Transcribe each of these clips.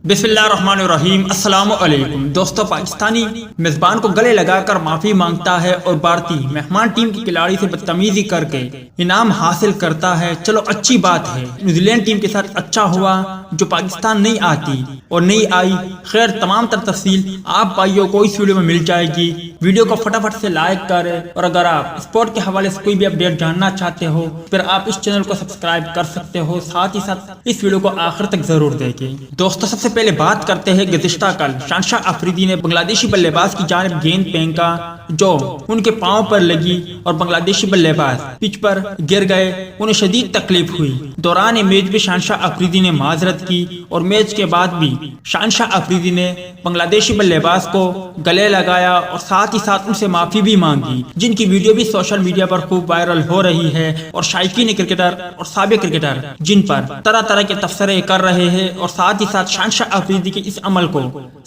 بسم اللہ الرحمن الرحیم۔ السلام علیکم دوستو، پاکستانی میزبان کو گلے لگا کر معافی مانگتا ہے اور بھارتی مہمان ٹیم کی کھلاڑی سے بدتمیزی کر کے انعام حاصل کرتا ہے۔ چلو اچھی بات ہے، نیوزی لینڈ ٹیم کے ساتھ اچھا ہوا جو پاکستان نہیں آتی اور نہیں آئی۔ خیر، تمام تر تفصیل آپ بھائیوں کو اس ویڈیو میں مل جائے گی۔ ویڈیو کو فٹافٹ سے لائک کریں اور اگر آپ اسپورٹ کے حوالے سے کوئی بھی اپڈیٹ جاننا چاہتے ہو پھر آپ اس چینل کو سبسکرائب کر سکتے ہو، ساتھ ہی ساتھ اس ویڈیو کو آخر تک ضرور دیکھیں۔ دوستو، سب سے پہلے بات کرتے ہیں گزشتہ کل شہنشاہ افریدی نے بنگلہ دیشی بلے باز کی جانب گیند پھینکا جو ان کے پاؤں پر لگی اور بنگلہ دیشی بلے باز پچ پر گر گئے، انہیں شدید تکلیف ہوئی۔ دوران میچ بھی شہنشاہ افریدی نے معذرت کی اور میچ کے بعد بھی شہنشاہ افریدی نے بنگلہ دیشی بلے باز کو گلے لگایا اور ساتھ ہی ساتھ ان سے معافی بھی مانگی، جن کی ویڈیو بھی سوشل میڈیا پر خوب وائرل ہو رہی ہے اور شائقین کرکٹر اور سابق کرکٹر جن پر طرح طرح کے تبصرے کر رہے ہیں اور ساتھ ہی ساتھ شہنشاہ افریدی کے اس عمل کو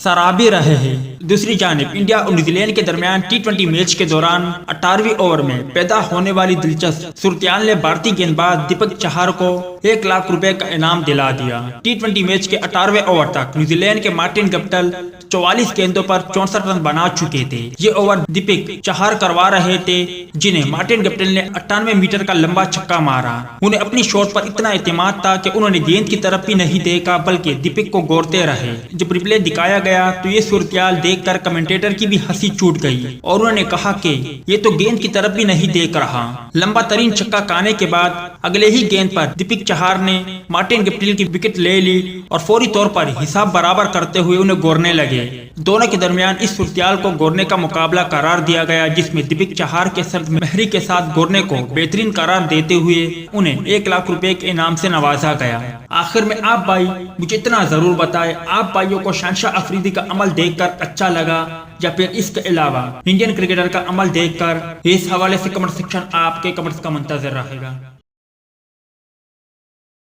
سراہ بھی رہے ہیں۔ دوسری جانب انڈیا اور نیوزی لینڈ کے درمیان ٹی20 میچ کے دوران 18ویں اوور میں پیدا ہونے والی دلچسپ صورتحال نے بھارتی گیند باز دیپک چہار کو 1 لاکھ روپے کا انعام دلا دیا۔ ٹی20 میچ کے 18ویں اوور تک نیوزی لینڈ کے مارٹن گپٹل 44 گیندوں پر 64 رن بنا چکے تھے۔ یہ اوور دیپک چہار کروا رہے تھے جنہیں مارٹن گپٹل نے 98 میٹر کا لمبا چھکا مارا۔ انہیں اپنی شاٹ پر اتنا اعتماد تھا کہ انہوں نے گیند کی طرف بھی نہیں دیکھا بلکہ دیپک کو گورتے رہے۔ جب ریپلے دکھایا گیا تو یہ صورتحال دیکھ کر کمنٹیٹر کی بھی ہنسی چھوٹ گئی اور انہوں نے کہا کہ یہ تو گیند کی طرف بھی نہیں دیکھ رہا۔ لمبا ترین چھکا کھانے کے بعد اگلے ہی گیند پر دیپک چہار نے مارٹن گپٹل کی وکٹ لے لی اور فوری طور پر حساب برابر کرتے ہوئے انہیں گورنے لگے۔ دونوں کے درمیان اس صورتحال کو گورنے کا مقابلہ قرار دیا گیا جس میں دیپک چہار کے سرد مہری کے ساتھ گورنے کو بہترین قرار دیتے ہوئے انہیں 1 لاکھ روپے کے انعام سے نوازا گیا۔ آخر میں آپ بھائی مجھے اتنا ضرور بتائیں، آپ بھائیوں کو شہنشاہ افریدی کا عمل دیکھ کر اچھا لگا یا پھر اس کے علاوہ انڈین کرکٹر کا عمل دیکھ کر؟ اس حوالے سے کمنٹ سیکشن آپ کے کمنٹس کا منتظر رہے گا۔